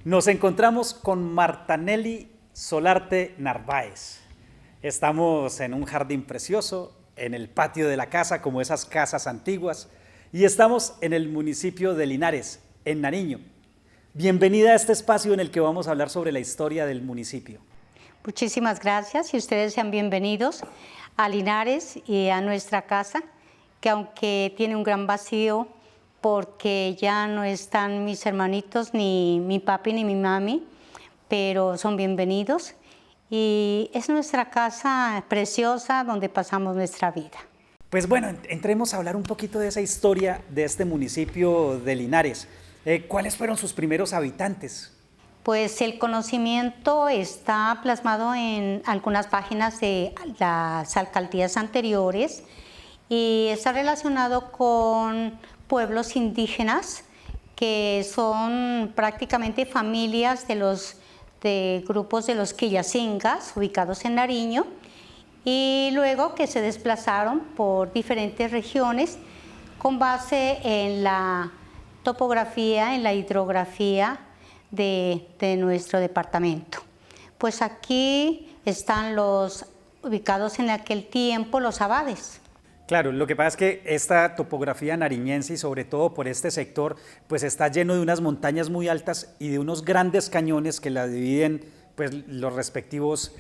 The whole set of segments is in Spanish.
Nos encontramos con Martanelli Solarte Narváez. Estamos en un jardín precioso, en el patio de la casa, como esas casas antiguas, y estamos en el municipio de Linares, en Nariño. Bienvenida a este espacio en el que vamos a hablar sobre la historia del municipio. Muchísimas gracias y ustedes sean bienvenidos a Linares y a nuestra casa, que aunque tiene un gran vacío porque ya no están mis hermanitos, ni mi papi ni mi mami, pero son bienvenidos y es nuestra casa preciosa donde pasamos nuestra vida. Pues bueno, entremos a hablar un poquito de esa historia de este municipio de Linares. ¿Cuáles fueron sus primeros habitantes? Pues el conocimiento está plasmado en algunas páginas de las alcaldías anteriores y está relacionado con pueblos indígenas que son prácticamente familias de grupos de los Quillacingas ubicados en Nariño y luego que se desplazaron por diferentes regiones con base en la topografía, en la hidrografía de nuestro departamento. Pues aquí están los ubicados en aquel tiempo los abades. Claro, lo que pasa es que esta topografía nariñense y sobre todo por este sector, pues está lleno de unas montañas muy altas y de unos grandes cañones que la dividen pues, los respectivos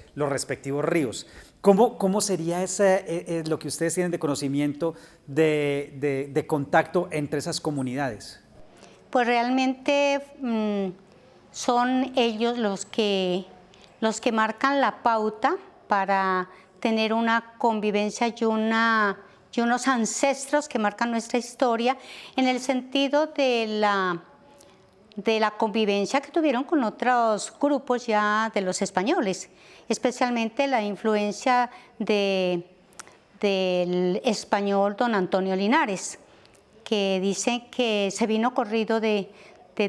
ríos. ¿Cómo sería lo que ustedes tienen de conocimiento de contacto entre esas comunidades? Pues realmente son ellos los que marcan la pauta para tener una convivencia y unos ancestros que marcan nuestra historia en el sentido de la convivencia que tuvieron con otros grupos ya de los españoles, especialmente la influencia del español don Antonio Linares, que dicen que se vino corrido de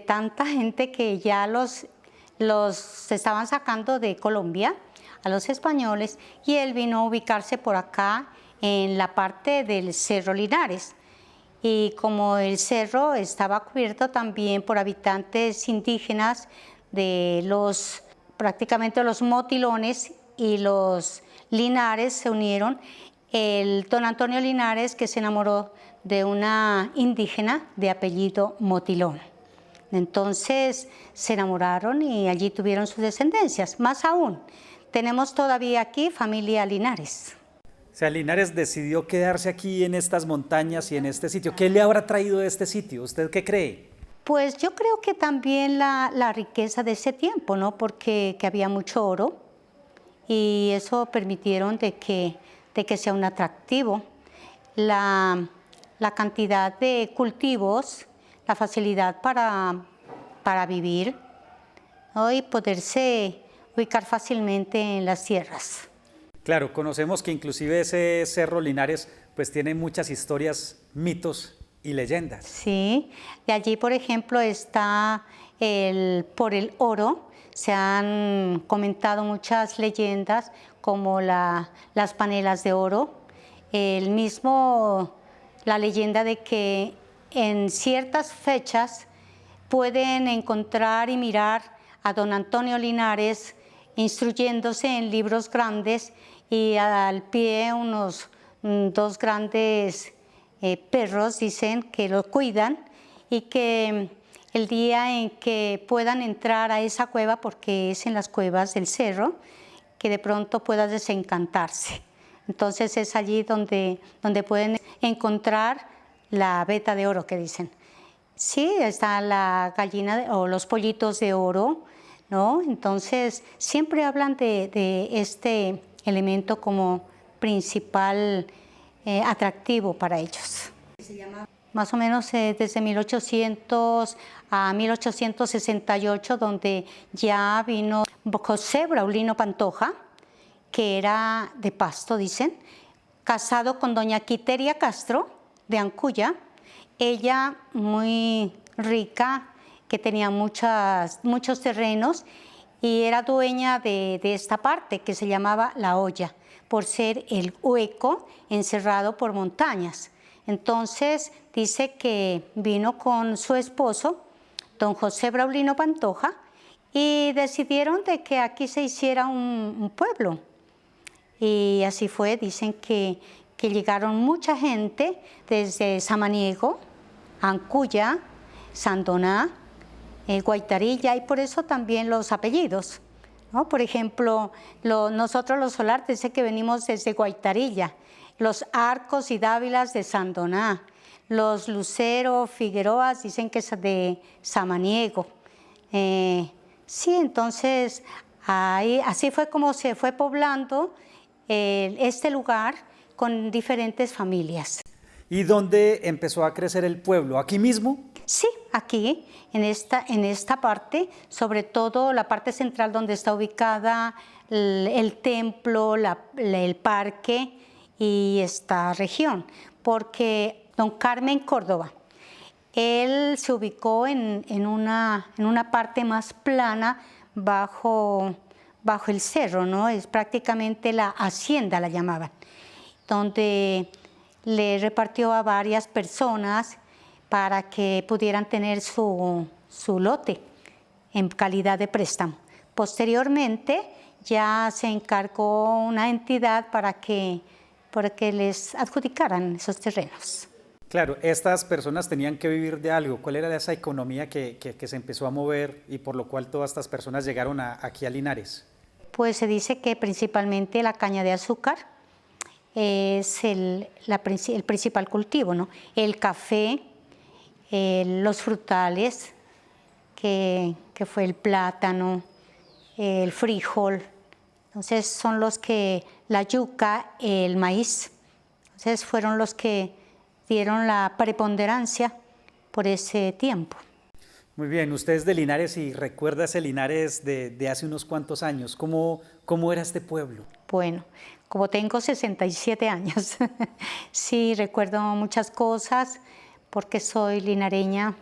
tanta gente que ya los estaban sacando de Colombia a los españoles y él vino a ubicarse por acá en la parte del Cerro Linares. Y como el cerro estaba cubierto también por habitantes indígenas prácticamente los motilones y los Linares se unieron, el don Antonio Linares que se enamoró de una indígena de apellido Motilón. Entonces se enamoraron y allí tuvieron sus descendencias. Más aún, tenemos todavía aquí familia Linares. O sea, Linares decidió quedarse aquí en estas montañas y en este sitio. ¿Qué le habrá traído de este sitio? ¿Usted qué cree? Pues yo creo que también la riqueza de ese tiempo, ¿no? Porque que había mucho oro y eso permitieron de que sea un atractivo. La cantidad de cultivos, la facilidad para vivir, ¿no? Y poderse ubicar fácilmente en las tierras. Claro, conocemos que inclusive ese Cerro Linares pues tiene muchas historias, mitos y leyendas. Sí, de allí por ejemplo está por el oro, se han comentado muchas leyendas como las panelas de oro, la leyenda de que en ciertas fechas pueden encontrar y mirar a don Antonio Linares instruyéndose en libros grandes y al pie unos dos grandes perros, dicen, que lo cuidan y que el día en que puedan entrar a esa cueva, porque es en las cuevas del cerro, que de pronto pueda desencantarse. Entonces es allí donde pueden encontrar la veta de oro que dicen. Sí, está la gallina o los pollitos de oro, ¿no? Entonces siempre hablan de este elemento como principal atractivo para ellos. Se llama más o menos desde 1800 a 1868, donde ya vino José Braulino Pantoja, que era de Pasto, dicen, casado con doña Quiteria Castro de Ancuya, ella muy rica, que tenía muchos terrenos y era dueña de esta parte que se llamaba La Olla. por ser el hueco encerrado por montañas. Entonces dice que vino con su esposo, don José Braulino Pantoja, y decidieron de que aquí se hiciera un pueblo. Y así fue, dicen que llegaron mucha gente desde Samaniego, Ancuya, Sandoná, Guaitarilla, y por eso también los apellidos, ¿no? Por ejemplo, nosotros los Solarte dice que venimos desde Guaitarilla, los Arcos y Dávilas de Sandoná, los Lucero, Figueroas dicen que es de Samaniego. Sí, entonces así fue como se fue poblando este lugar con diferentes familias. ¿Y dónde empezó a crecer el pueblo? ¿Aquí mismo? Sí, aquí, en esta parte, sobre todo la parte central donde está ubicada el templo, el parque y esta región, porque don Carmen Córdoba, él se ubicó en una parte más plana bajo el cerro, ¿no? Es prácticamente la hacienda, la llamaban, donde le repartió a varias personas para que pudieran tener su lote en calidad de préstamo. Posteriormente ya se encargó una entidad para que les adjudicaran esos terrenos. Claro, estas personas tenían que vivir de algo. ¿Cuál era esa economía que se empezó a mover y por lo cual todas estas personas llegaron aquí a Linares? Pues se dice que principalmente la caña de azúcar es el principal cultivo, ¿no? El café, los frutales, que fue el plátano, el frijol. Entonces son la yuca, el maíz. Entonces fueron los que dieron la preponderancia por ese tiempo. Muy bien, usted es de Linares y recuerda ese Linares de hace unos cuantos años. ¿Cómo era este pueblo? Bueno, como tengo 67 años, sí recuerdo muchas cosas porque soy linareña.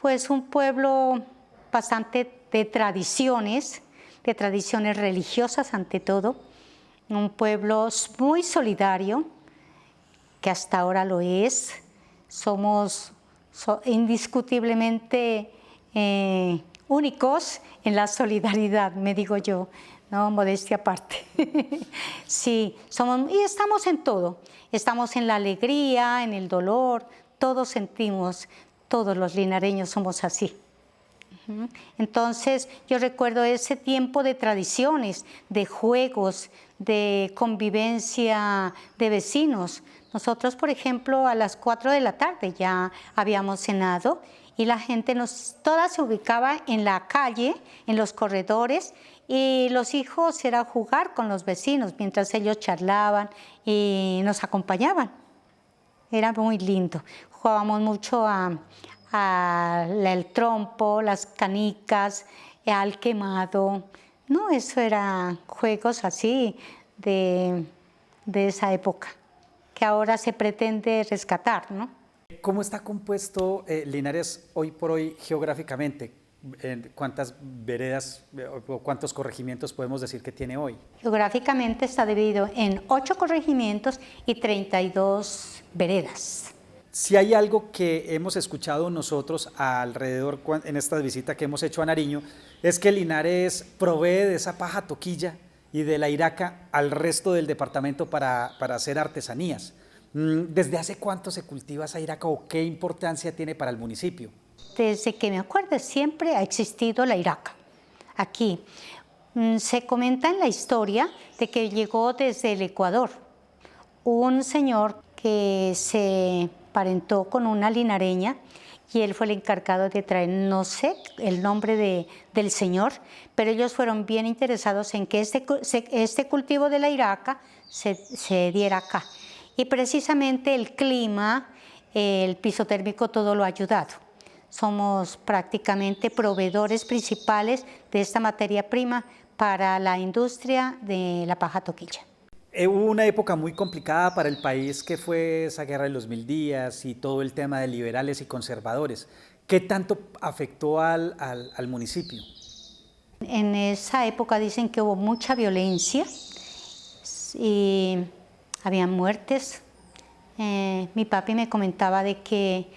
Pues un pueblo bastante de tradiciones religiosas ante todo. Un pueblo muy solidario, que hasta ahora lo es. Somos indiscutiblemente únicos en la solidaridad, me digo yo, ¿no? Modestia aparte. Sí, y estamos en todo. Estamos en la alegría, en el dolor, todos sentimos, todos los linareños somos así. Entonces yo recuerdo ese tiempo de tradiciones, de juegos, de convivencia de vecinos. Nosotros, por ejemplo, a las 4 de la tarde ya habíamos cenado y la gente toda se ubicaba en la calle, en los corredores, y los hijos era jugar con los vecinos mientras ellos charlaban y nos acompañaban. Era muy lindo. Jugábamos mucho al trompo, las canicas, al quemado. No, eso eran juegos así de esa época, que ahora se pretende rescatar, ¿no? ¿Cómo está compuesto Linares hoy por hoy geográficamente? ¿Cuántas veredas o cuántos corregimientos podemos decir que tiene hoy? Geográficamente está dividido en 8 corregimientos y 32 veredas. Si hay algo que hemos escuchado nosotros alrededor en esta visita que hemos hecho a Nariño, es que Linares provee de esa paja toquilla y de la iraca al resto del departamento para hacer artesanías. ¿Desde hace cuánto se cultiva esa iraca o qué importancia tiene para el municipio? Desde que me acuerdo siempre ha existido la iraca. Aquí se comenta en la historia de que llegó desde el Ecuador un señor que se parentó con una linareña y él fue el encargado de traer, no sé el nombre del señor, pero ellos fueron bien interesados en que este cultivo de la iraca se diera acá. Y precisamente el clima, el piso térmico, todo lo ha ayudado. Somos prácticamente proveedores principales de esta materia prima para la industria de la paja toquilla. Hubo una época muy complicada para el país que fue esa guerra de los 1000 días y todo el tema de liberales y conservadores. ¿Qué tanto afectó al municipio? En esa época dicen que hubo mucha violencia, y había muertes. Mi papi me comentaba de que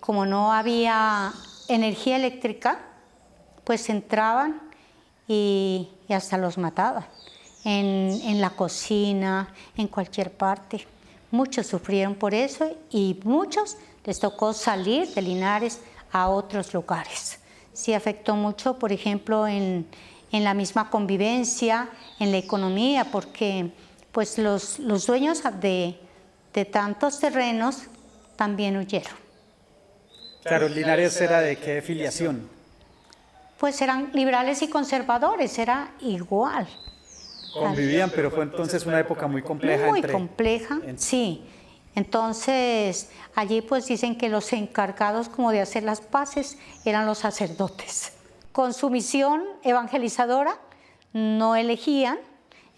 como no había energía eléctrica, pues entraban y hasta los mataban. En la cocina, en cualquier parte. Muchos sufrieron por eso y muchos les tocó salir de Linares a otros lugares. Sí afectó mucho, por ejemplo, en la misma convivencia, en la economía, porque pues los dueños de tantos terrenos también huyeron. Claro, Linares era ¿de qué filiación? Pues eran liberales y conservadores, era igual. Convivían, pero fue entonces una época muy compleja. Muy compleja, sí. Entonces, allí pues dicen que los encargados como de hacer las paces eran los sacerdotes. Con su misión evangelizadora no elegían,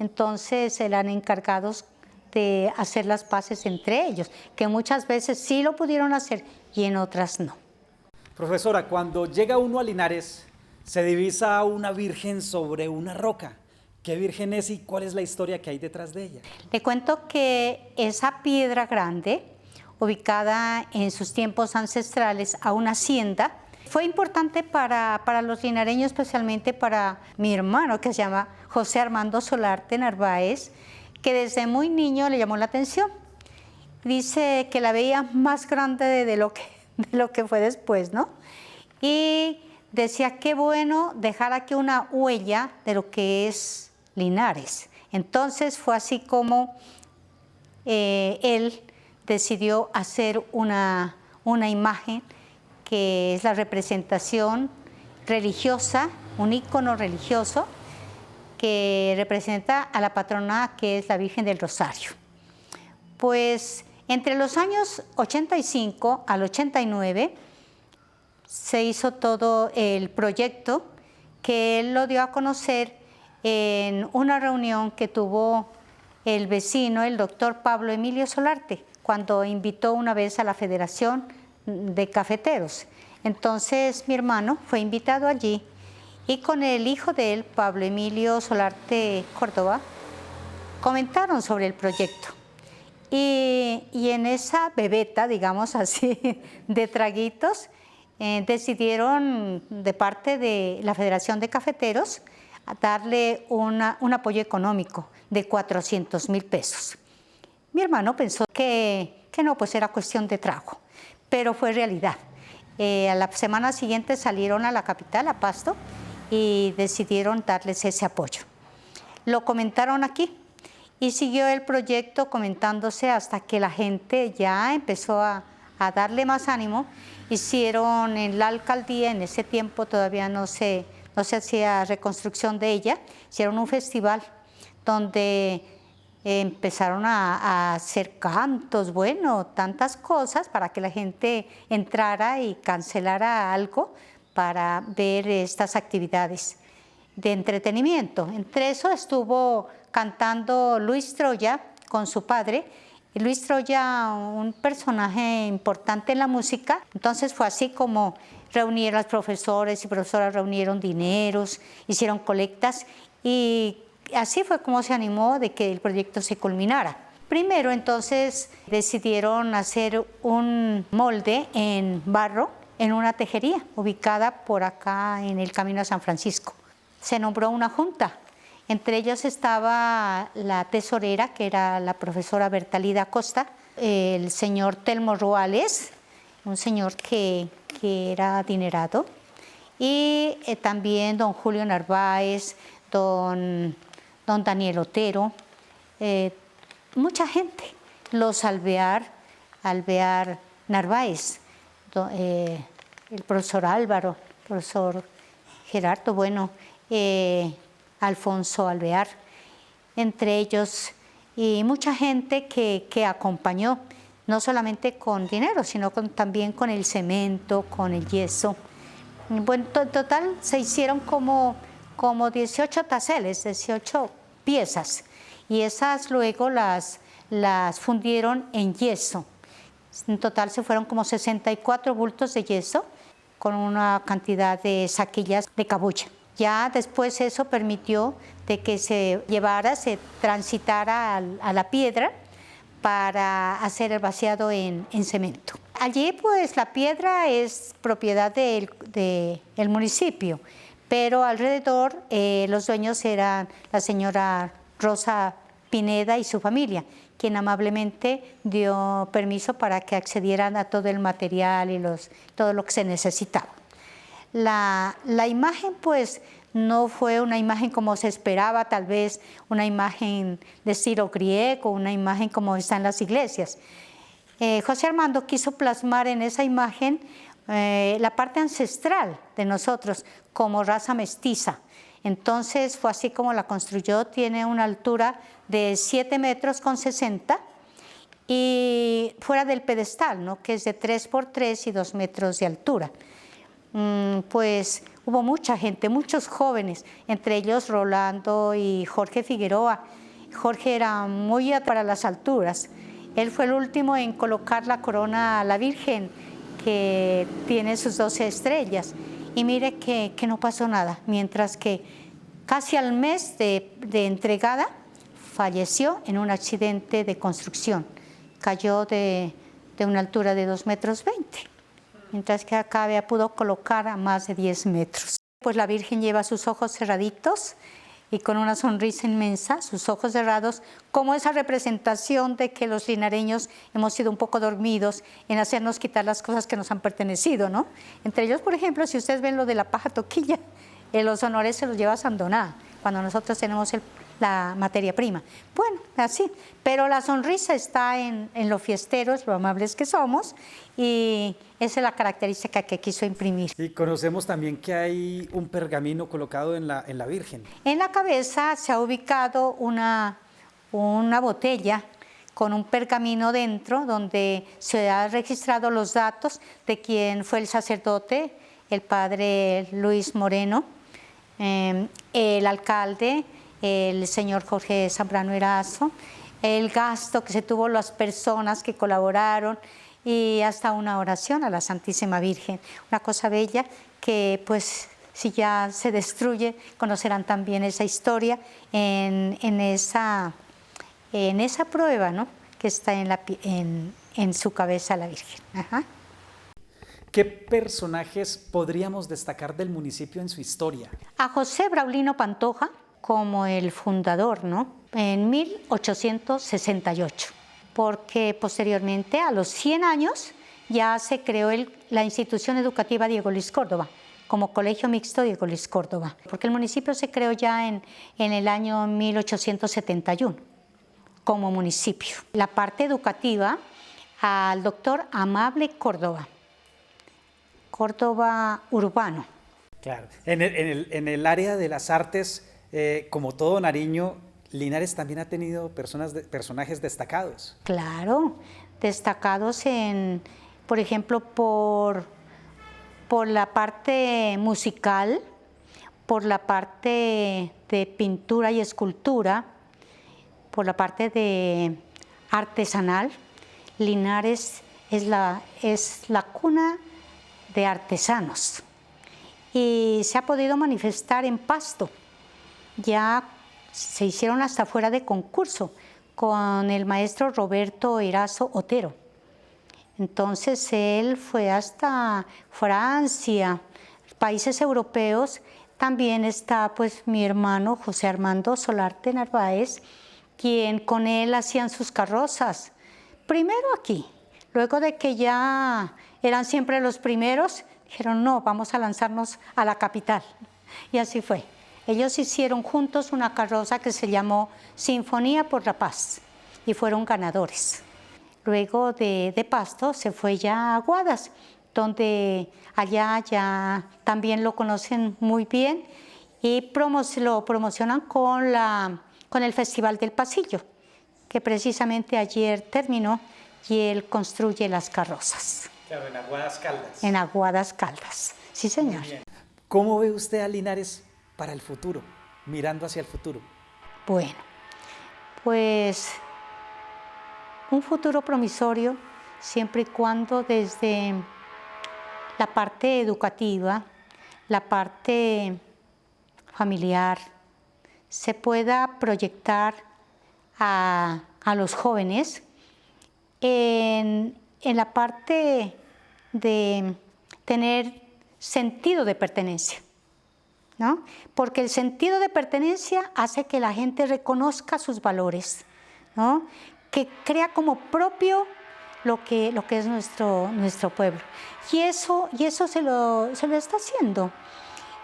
entonces eran encargados de hacer las paces entre ellos, que muchas veces sí lo pudieron hacer y en otras no. Profesora, cuando llega uno a Linares, se divisa una virgen sobre una roca. ¿Qué virgen es y cuál es la historia que hay detrás de ella? Le cuento que esa piedra grande, ubicada en sus tiempos ancestrales a una hacienda, fue importante para los linareños, especialmente para mi hermano, que se llama José Armando Solarte Narváez, que desde muy niño le llamó la atención. Dice que la veía más grande de lo que fue después, ¿no? Y decía, qué bueno dejar aquí una huella de lo que es Linares. Entonces fue así como él decidió hacer una imagen que es la representación religiosa, un ícono religioso que representa a la patrona que es la Virgen del Rosario. Pues entre los años 85 al 89 se hizo todo el proyecto que él lo dio a conocer en una reunión que tuvo el vecino, el doctor Pablo Emilio Solarte, cuando invitó una vez a la Federación de Cafeteros. Entonces mi hermano fue invitado allí y con el hijo de él, Pablo Emilio Solarte Córdoba, comentaron sobre el proyecto. Y en esa bebeta, digamos así, de traguitos, decidieron de parte de la Federación de Cafeteros a darle un apoyo económico de 400,000 pesos. Mi hermano pensó que no, pues era cuestión de trago, pero fue realidad. A la semana siguiente salieron a la capital, a Pasto, y decidieron darles ese apoyo. Lo comentaron aquí y siguió el proyecto comentándose hasta que la gente ya empezó a darle más ánimo. Hicieron en la alcaldía, en ese tiempo todavía no se hacía reconstrucción de ella, hicieron un festival donde empezaron a hacer cantos, bueno, tantas cosas para que la gente entrara y cancelara algo para ver estas actividades de entretenimiento. Entre eso estuvo cantando Luis Troya con su padre. Luis Troya, un personaje importante en la música, entonces fue así como reunieron los profesores y profesoras, reunieron dineros, hicieron colectas y así fue como se animó de que el proyecto se culminara. Primero entonces decidieron hacer un molde en barro en una tejería ubicada por acá en el camino a San Francisco. Se nombró una junta. Entre ellos estaba la tesorera, que era la profesora Bertalida Costa, el señor Telmo Ruales, un señor que era adinerado, y también don Julio Narváez, don Daniel Otero, mucha gente, los Alvear Narváez, el profesor Álvaro, el profesor Gerardo, bueno, Alfonso Alvear, entre ellos, y mucha gente que acompañó, no solamente con dinero, sino también con el cemento, con el yeso. Bueno, en total se hicieron como 18 taseles, 18 piezas, y esas luego las fundieron en yeso. En total se fueron como 64 bultos de yeso con una cantidad de saquillas de cabuya. Ya después eso permitió de que se transitara a la piedra para hacer el vaciado en cemento. Allí pues la piedra es propiedad del municipio, pero alrededor los dueños eran la señora Rosa Pineda y su familia, quien amablemente dio permiso para que accedieran a todo el material y todo lo que se necesitaba. La imagen pues no fue una imagen como se esperaba, tal vez una imagen de estilo griego, una imagen como está en las iglesias. José Armando quiso plasmar en esa imagen la parte ancestral de nosotros como raza mestiza. Entonces fue así como la construyó, tiene una altura de 7,60 metros y fuera del pedestal, ¿no?, que es de 3 por 3 y 2 metros de altura. Pues hubo mucha gente, muchos jóvenes, entre ellos Rolando y Jorge Figueroa. Jorge era muy para las alturas. Él fue el último en colocar la corona a la Virgen, que tiene sus 12 estrellas. Y mire que no pasó nada, mientras que casi al mes de entregada falleció en un accidente de construcción. Cayó de una altura de 2,20 metros. Mientras que acá pudo colocar a más de 10 metros. Pues la Virgen lleva sus ojos cerraditos y con una sonrisa inmensa, sus ojos cerrados, como esa representación de que los linareños hemos sido un poco dormidos en hacernos quitar las cosas que nos han pertenecido, ¿no? Entre ellos, por ejemplo, si ustedes ven lo de la paja toquilla, los honores se los lleva Sandoná, cuando nosotros tenemos la materia prima. Bueno, así, pero la sonrisa está en lo fiesteros, lo amables que somos, y esa es la característica que quiso imprimir. Y conocemos también que hay un pergamino colocado en la Virgen. En la cabeza se ha ubicado una botella con un pergamino dentro, donde se han registrado los datos de quién fue el sacerdote, el padre Luis Moreno, el alcalde, el señor Jorge Zambrano Erazo, el gasto que se tuvo, las personas que colaboraron y hasta una oración a la Santísima Virgen. Una cosa bella que pues si ya se destruye, conocerán también esa historia en esa prueba, ¿no?, que está en su cabeza la Virgen. Ajá. ¿Qué personajes podríamos destacar del municipio en su historia? A José Braulino Pantoja como el fundador, ¿no?, en 1868, porque posteriormente, a los 100 años, ya se creó la institución educativa Diego Luis Córdoba, como Colegio Mixto Diego Luis Córdoba, porque el municipio se creó ya en el año 1871 como municipio. La parte educativa al doctor Amable Córdoba Urbano. Claro. En el área de las artes, como todo Nariño, Linares también ha tenido personajes destacados. Claro, destacados por ejemplo, por la parte musical, por la parte de pintura y escultura, por la parte de artesanal. Linares es la cuna de artesanos y se ha podido manifestar en Pasto. Ya se hicieron hasta fuera de concurso con el maestro Roberto Erazo Otero. Entonces él fue hasta Francia, países europeos. También está pues mi hermano José Armando Solarte Narváez, quien con él hacían sus carrozas. Primero aquí, luego de que ya eran siempre los primeros, dijeron no, vamos a lanzarnos a la capital. Y así fue. Ellos hicieron juntos una carroza que se llamó Sinfonía por la Paz y fueron ganadores. Luego de Pasto se fue ya a Aguadas, donde allá ya también lo conocen muy bien y lo promocionan con el Festival del Pasillo, que precisamente ayer terminó y él construye las carrozas. Claro, en Aguadas Caldas. En Aguadas Caldas, sí señor. Muy bien. ¿Cómo ve usted a Linares para el futuro, mirando hacia el futuro? Bueno, pues un futuro promisorio siempre y cuando desde la parte educativa, la parte familiar, se pueda proyectar a los jóvenes en la parte de tener sentido de pertenencia, ¿no? Porque el sentido de pertenencia hace que la gente reconozca sus valores, ¿no? Que crea como propio lo que es nuestro pueblo. Y eso se lo está haciendo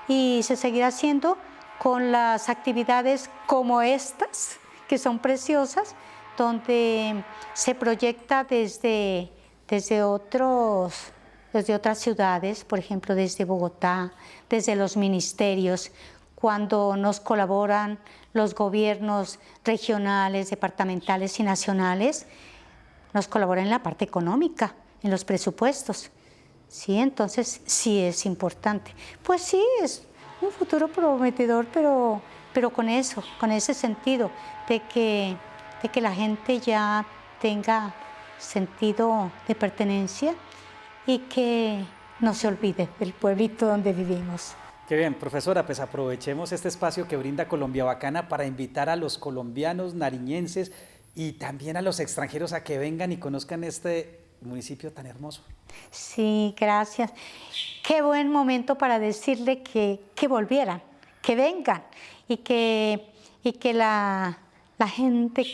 y se seguirá haciendo con las actividades como estas, que son preciosas, donde se proyecta desde otras ciudades, por ejemplo, desde Bogotá, desde los ministerios, cuando nos colaboran los gobiernos regionales, departamentales y nacionales, nos colaboran en la parte económica, en los presupuestos. Sí, entonces sí es importante. Pues sí, es un futuro prometedor, pero con ese sentido de que la gente ya tenga sentido de pertenencia y que no se olvide del pueblito donde vivimos. Qué bien, profesora, pues aprovechemos este espacio que brinda Colombia Bacana para invitar a los colombianos, nariñenses y también a los extranjeros a que vengan y conozcan este municipio tan hermoso. Sí, gracias. Qué buen momento para decirle que volvieran, que vengan y que la gente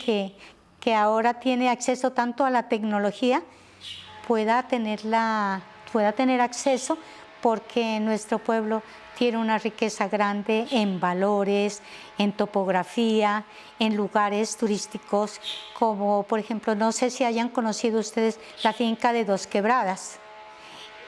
que ahora tiene acceso tanto a la tecnología pueda tener acceso, porque nuestro pueblo tiene una riqueza grande en valores, en topografía, en lugares turísticos, como por ejemplo, no sé si hayan conocido ustedes la finca de Dos Quebradas.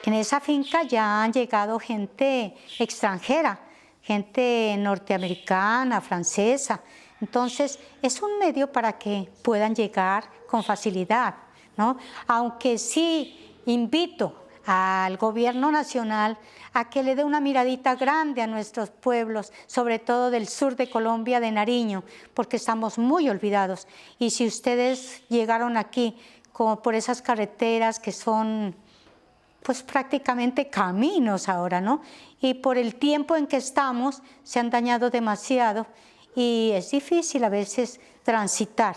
En esa finca ya han llegado gente extranjera, gente norteamericana, francesa. Entonces, es un medio para que puedan llegar con facilidad, ¿no? Aunque sí invito al gobierno nacional a que le dé una miradita grande a nuestros pueblos, sobre todo del sur de Colombia, de Nariño, porque estamos muy olvidados. Y si ustedes llegaron aquí como por esas carreteras que son pues prácticamente caminos ahora, ¿no? Y por el tiempo en que estamos se han dañado demasiado y es difícil a veces transitar.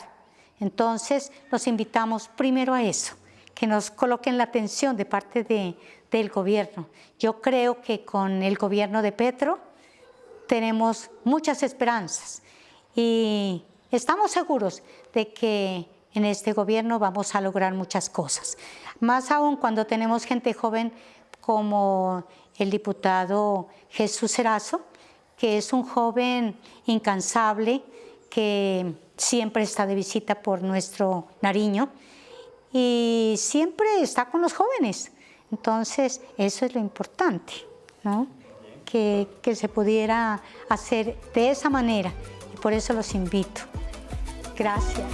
Entonces los invitamos primero a eso, que nos coloquen la atención de parte del gobierno. Yo creo que con el gobierno de Petro tenemos muchas esperanzas y estamos seguros de que en este gobierno vamos a lograr muchas cosas. Más aún cuando tenemos gente joven como el diputado Jesús Erazo, que es un joven incansable, que siempre está de visita por nuestro Nariño y siempre está con los jóvenes. Entonces, eso es lo importante, ¿no? Que se pudiera hacer de esa manera y por eso los invito. Gracias.